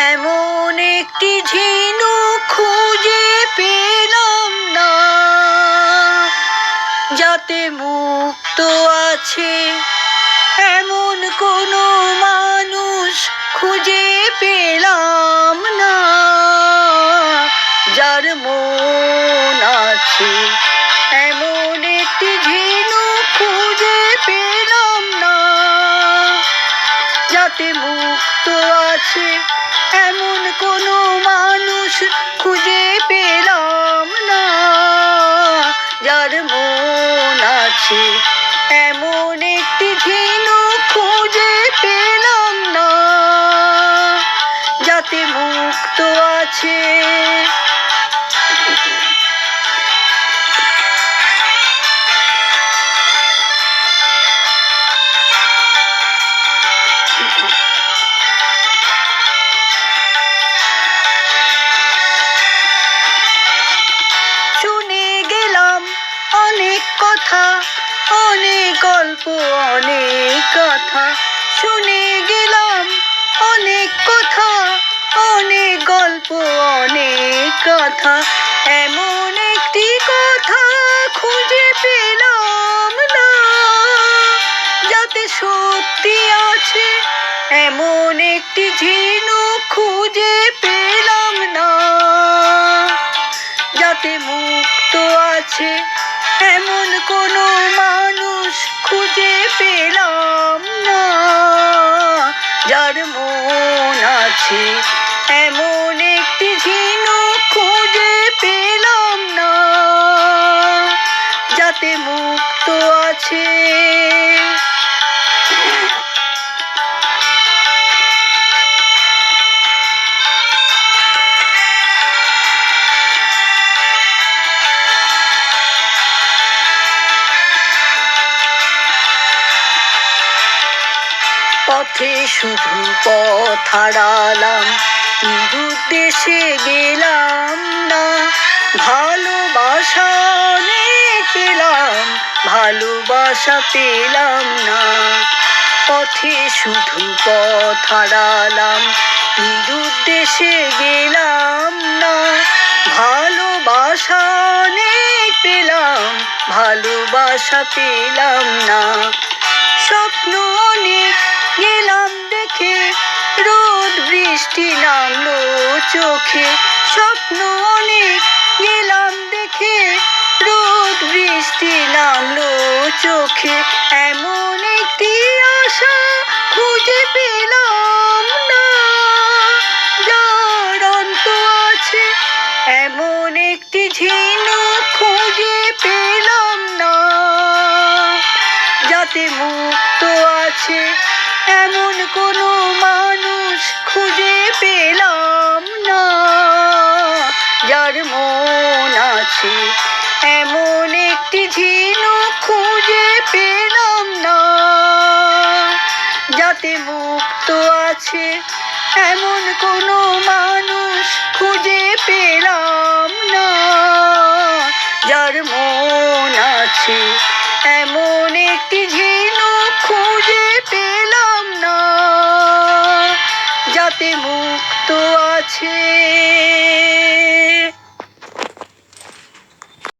এমন একটি ঝিনুক খুঁজে পেলাম না, যাতে মুক্ত আছে এমন কোনো মানুষ খুঁজে পেলাম না, যার মন আছে। এমন একটি ঝিনুক খুঁজে পেলাম না, যাতে মুক্ত আছে এমন কোনো মানুষ খুঁজে পেলাম না, যার মন আছে। এমন একটি ঝিনুক খুঁজে পেলাম না, যাতে মুক্ত আছে। শুনে গেলাম অনেক কথা, অনেক গল্প, অনেক কথা। শুনে গেলাম অনেক কথা, অনেক গল্প, অনেক কথা। এমন একটি কথা খুঁজে পেলাম না, যাতে সত্যি আছে। এমন একটি ঝিনুক খুঁজে পেলাম না, যাতে মুক্ত আছে এমন কোনো মানুষ খুঁজে পেলাম না, যার মন আছে। এমন একটি ঝিনুক খুঁজে পেলাম না, যাতে মুক্ত আছে। পথে শুধু পথ হারালাম, নিরুদ্দেশে গেলাম না। ভালোবাসা অনেক পেলাম, ভালোবাসা পেলাম না। পথে শুধু পথ হারালাম, নিরুদ্দেশে গেলাম না। ভালোবাসা অনেক পেলাম, ভালোবাসা পেলাম না। স্বপ্ন অনেক গেলাম দেখে, রোদ বৃষ্টি নামলো চোখে। স্বপ্ন অনেক গেলাম দেখে, রোদ বৃষ্টি নামলো চোখে। এমন একটি আশা খুঁজে পেলাম না, যার অন্ত আছে। এমন একটি ঝিনুক খুঁজে পেলাম না, যাতে মুক্ত আছে এমন কোনো মানুষ খুঁজে পেলাম না, যার মন আছে। এমন একটি ঝিনুক খুঁজে পেলাম না, যাতে মুক্ত আছে এমন কোনো মানুষ খুঁজে পেলাম না, যার মন আছে। এমন একটি ঝিনুক খুঁজে পেলাম না, যাতে মুক্ত আছে।